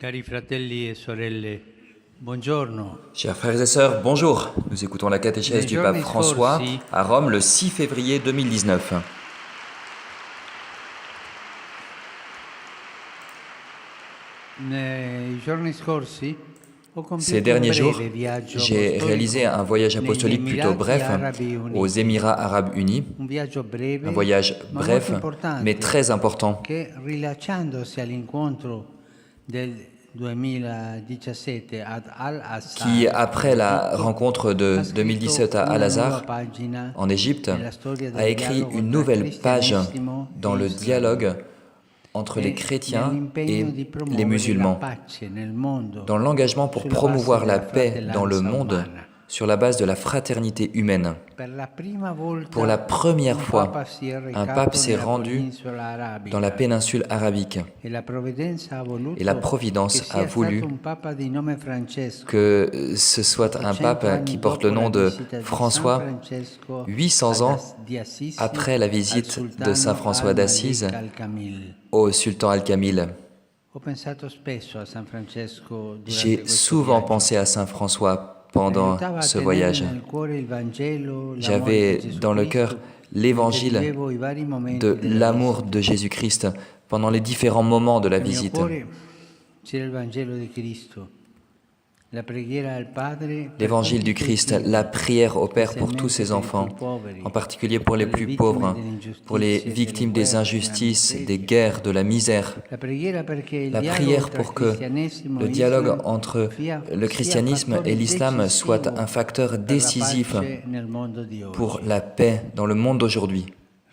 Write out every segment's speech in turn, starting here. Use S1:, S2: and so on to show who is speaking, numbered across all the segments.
S1: Cari fratelli e sorelle, buongiorno.
S2: Chers frères et sœurs, bonjour. Nous écoutons la catéchèse du pape François à Rome le 6 février 2019. Ces derniers jours, j'ai réalisé un voyage apostolique plutôt bref aux Émirats arabes unis, un voyage bref mais très important qui, après la rencontre de 2017 à Al-Azhar, en Égypte, a écrit une nouvelle page dans le dialogue entre les chrétiens et les musulmans, dans l'engagement pour promouvoir la paix dans le monde sur la base de la fraternité humaine. Pour la première fois, un pape s'est rendu dans la péninsule arabique et la Providence a voulu que ce soit un pape qui porte le nom de François, 800 ans après la visite de Saint François d'Assise au sultan Al-Kamil. J'ai souvent pensé à Saint François pendant ce voyage. J'avais dans le cœur l'évangile de l'amour de Jésus-Christ pendant les différents moments de la visite. L'évangile du Christ, la prière au Père pour tous ses enfants, en particulier pour les plus pauvres, pour les victimes des injustices, des guerres, de la misère. La prière pour que le dialogue entre le christianisme et l'islam soit un facteur décisif pour la paix dans le monde d'aujourd'hui.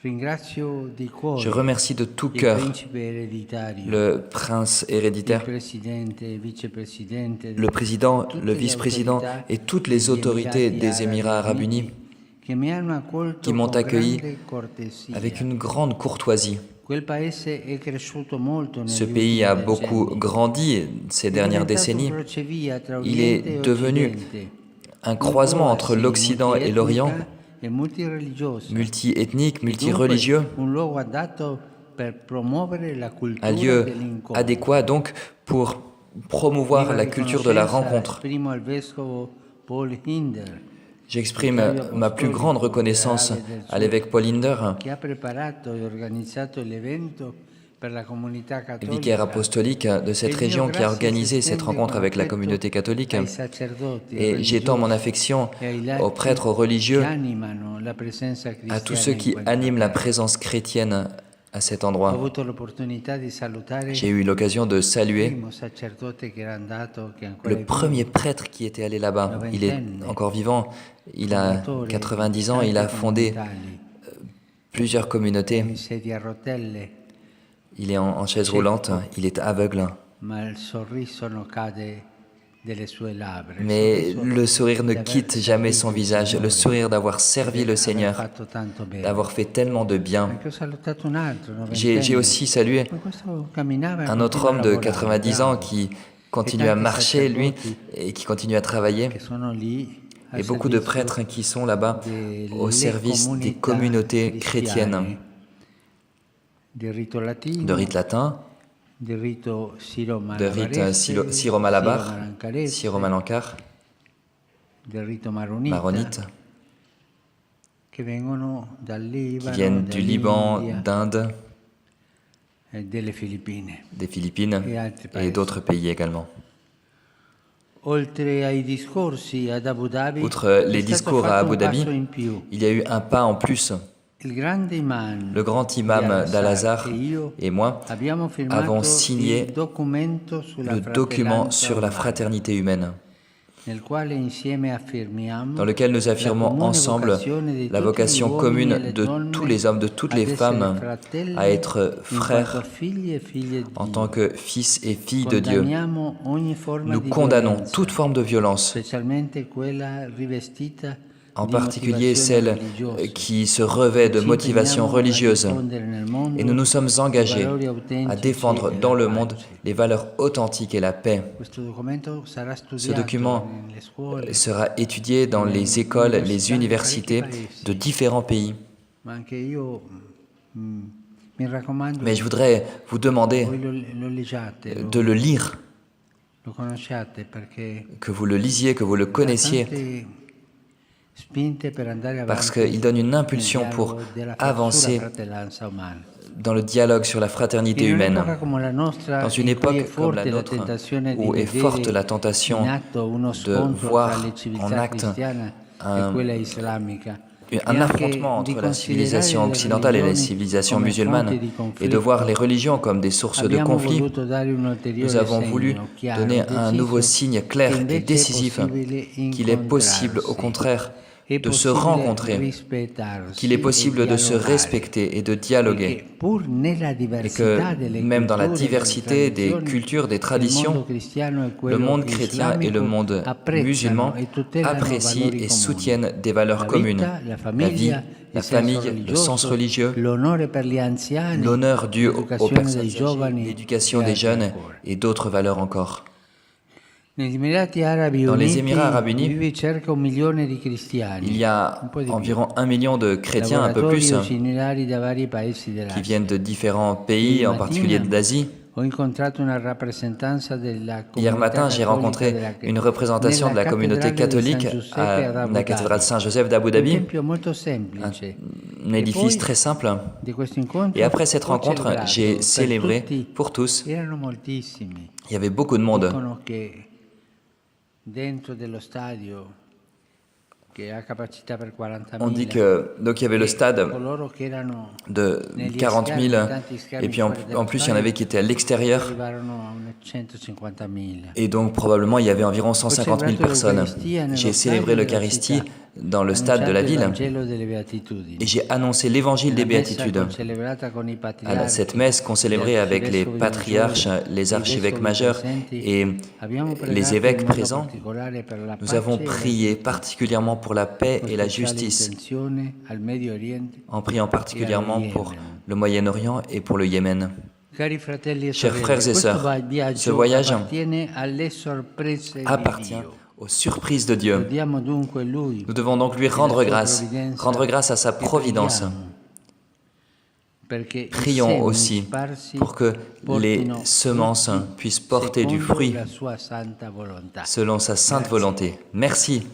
S2: Je remercie de tout cœur le prince héréditaire, le président, le vice-président et toutes les autorités des Émirats arabes unis qui m'ont accueilli avec une grande courtoisie. Ce pays a beaucoup grandi ces dernières décennies. Il est devenu un croisement entre l'Occident et l'Orient, multi-ethnique, multi-religieux, un lieu adéquat donc pour promouvoir la culture de la rencontre. J'exprime ma plus grande reconnaissance à l'évêque Paul Hinder, vicaire apostolique de cette région qui a organisé cette rencontre avec la communauté catholique. Et j'étends mon affection aux prêtres, aux religieux, à tous ceux qui animent la présence chrétienne à cet endroit. J'ai eu l'occasion de saluer le premier prêtre qui était allé là-bas. Il est encore vivant, il a 90 ans, il a fondé plusieurs communautés. Il est en chaise roulante, il est aveugle. Mais le sourire ne quitte jamais son visage, le sourire d'avoir servi le Seigneur, d'avoir fait tellement de bien. J'ai aussi salué un autre homme de 90 ans qui continue à marcher, lui, et qui continue à travailler. Et beaucoup de prêtres qui sont là-bas au service des communautés chrétiennes, de rite latin, de rite syro-malabar, syro-malankar, maronite, qui viennent du Liban, d'Inde, des Philippines et d'autres pays également. Outre les discours à Abu Dhabi, il y a eu un pas en plus. Le grand imam d'Al-Azhar et moi avons signé le document sur la fraternité humaine, dans lequel nous affirmons ensemble la vocation commune de tous les hommes, de toutes les femmes, à être frères en tant que fils et filles de Dieu. Nous condamnons toute forme de violence, en particulier celle qui se revêt de motivation religieuse. Et nous nous sommes engagés à défendre dans le monde les valeurs authentiques et la paix. Ce document sera étudié dans les écoles, les universités de différents pays. Mais je voudrais vous demander de le lire que vous le lisiez, que vous le connaissiez, parce qu'il donne une impulsion pour avancer dans le dialogue sur la fraternité humaine. Dans une époque comme la nôtre, où est forte la tentation de voir en acte un affrontement entre la civilisation occidentale et la civilisation musulmane, et de voir les religions comme des sources de conflit, nous avons voulu donner un nouveau signe clair et décisif qu'il est possible, au contraire, de se rencontrer, qu'il est possible de se respecter et de dialoguer, et que même dans la diversité des cultures, des traditions, le monde chrétien et le monde musulman apprécient et soutiennent des valeurs communes: la vie, la famille, le sens religieux, l'honneur dû aux personnes âgées, l'éducation des jeunes et d'autres valeurs encore. Dans les Émirats arabes unis, il y a environ 1 million de chrétiens, un peu plus, qui viennent de différents pays, en particulier d'Asie. Hier matin, j'ai rencontré une représentation de la communauté catholique à la cathédrale Saint-Joseph d'Abu Dhabi, un édifice très simple. Et après cette rencontre, j'ai célébré pour tous. Il y avait beaucoup de monde. On dit que donc il y avait le stade de 40 000, et puis en plus il y en avait qui étaient à l'extérieur, et donc probablement il y avait environ 150 000 personnes. J'ai célébré l'Eucharistie dans le stade de la ville et j'ai annoncé l'évangile des béatitudes à cette messe qu'on célébrait avec les patriarches, les archevêques majeurs et les évêques présents. Nous avons prié particulièrement pour la paix et la justice, en priant particulièrement pour le Moyen-Orient et pour le Yémen. Chers frères et sœurs, ce voyage appartient aux surprises de Dieu. Nous devons donc lui rendre grâce à sa providence. Prions aussi pour que les semences puissent porter du fruit selon sa sainte volonté. Merci.